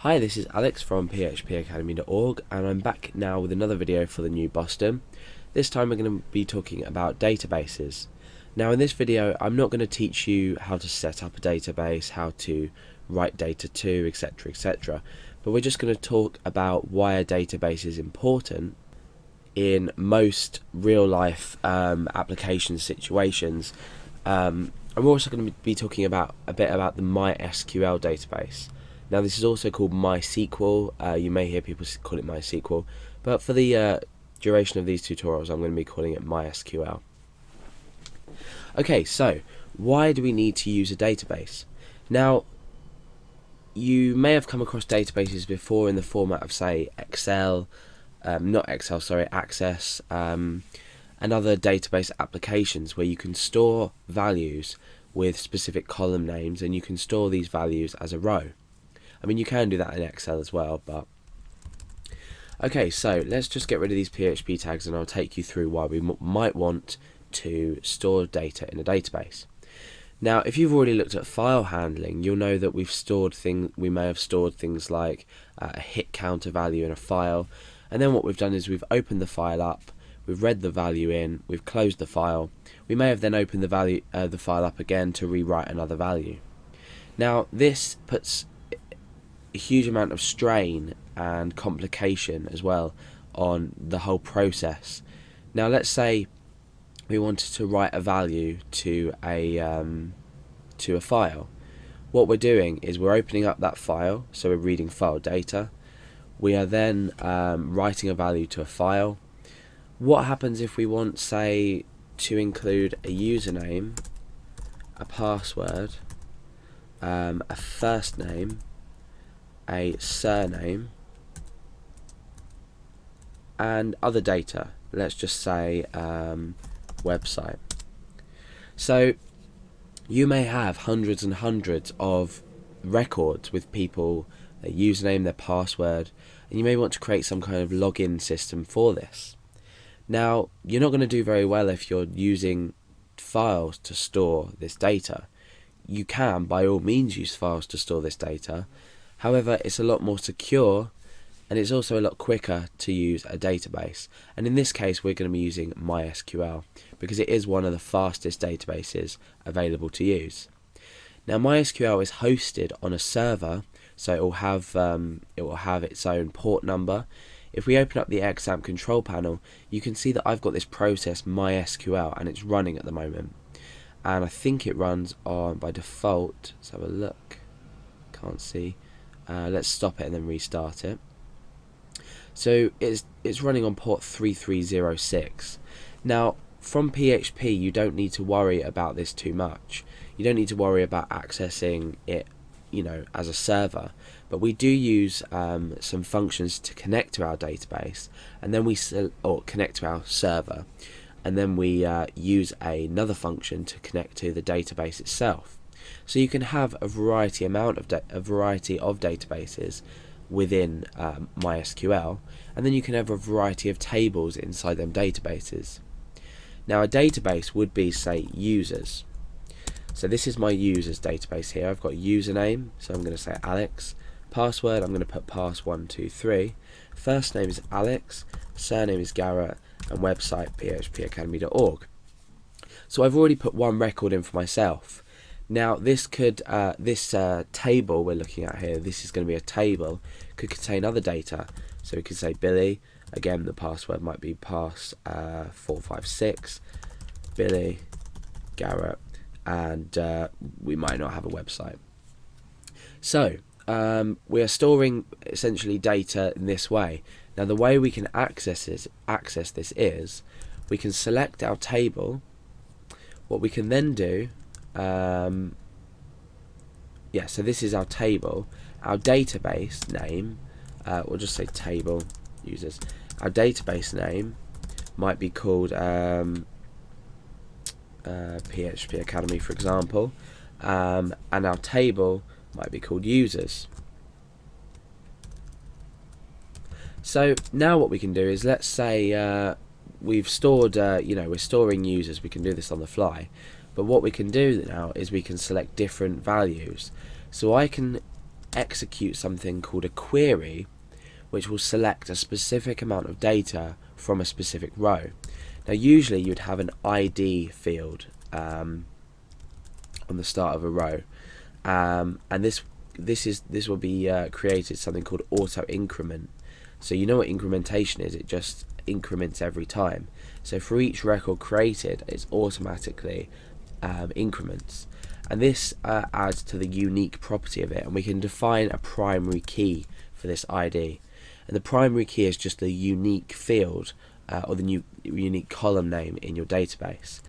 Hi, this is Alex from phpacademy.org and I'm back now with another video for the new Boston. This time we're going to be talking about databases. Now in this video I'm not going to teach you how to set up a database, how to write data to, etc, but we're just going to talk about why a database is important in most real life application situations. And we're also going to be talking about a bit about the MySQL database. Now this is also called MySQL. You may hear people call it MySQL, but for the duration of these tutorials I'm going to be calling it MySQL. Okay, so why do we need to use a database? Now you may have come across databases before in the format of, say, Excel, Access, and other database applications where you can store values with specific column names and you can store these values as a row. I mean, you can do that in Excel as well, but okay, so let's just get rid of these PHP tags and I'll take you through why we might want to store data in a database. Now, if you've already looked at file handling, you'll know that we may have stored things like a hit counter value in a file, and then what we've done is we've opened the file up, we've read the value in, we've closed the file. We may have then opened the file up again to rewrite another value. Now, this puts a huge amount of strain and complication as well on the whole process. Now let's say we wanted to write a value to a file. What we're doing is we're opening up that file, so we're reading file data. We are then writing a value to a file. What happens if we want, say, to include a username, a password, a first name, a surname, and other data? Let's just say website. So you may have hundreds and hundreds of records with people, their username, their password, and you may want to create some kind of login system for this. Now, you're not going to do very well if you're using files to store this data. You can, by all means, use files to store this data. However, it's a lot more secure and it's also a lot quicker to use a database. And in this case, we're going to be using MySQL because it is one of the fastest databases available to use. Now, MySQL is hosted on a server, so it will have its own port number. If we open up the XAMPP control panel, you can see that I've got this process MySQL and it's running at the moment. And I think it runs on by default. Let's have a look. Can't see. Let's stop it and then restart it. So it's running on port 3306. Now, from PHP, you don't need to worry about this too much. You don't need to worry about accessing it, as a server. But we do use some functions to connect to our database, and then or connect to our server, and then we use another function to connect to the database itself. So you can have a variety of databases within MySQL, and then you can have a variety of tables inside them databases. Now, a database would be, say, users. So this is my users database here. I've got username, so I'm going to say Alex. Password, I'm going to put pass123. First name is Alex, surname is Garrett, and website phpacademy.org. So I've already put one record in for myself. Now this table we're looking at here, this is going to be a table, could contain other data. So we could say Billy, again the password might be pass456, Billy, Garrett, and we might not have a website. So we are storing essentially data in this way. Now the way we can access this is we can select our table. What we can then do, so this is our table. Our database name, we'll just say table users. Our database name might be called PHP Academy, for example, and our table might be called users. So now what we can do is, let's say we've stored, we're storing users. We can do this on the fly. But what we can do now is we can select different values. So I can execute something called a query, which will select a specific amount of data from a specific row. Now usually you'd have an ID field on the start of a row, and this will be created something called auto increment. So you know what incrementation is, it just increments every time. So for each record created, it's automatically increments, and this adds to the unique property of it, and we can define a primary key for this ID, and the primary key is just the unique field or the unique column name in your database.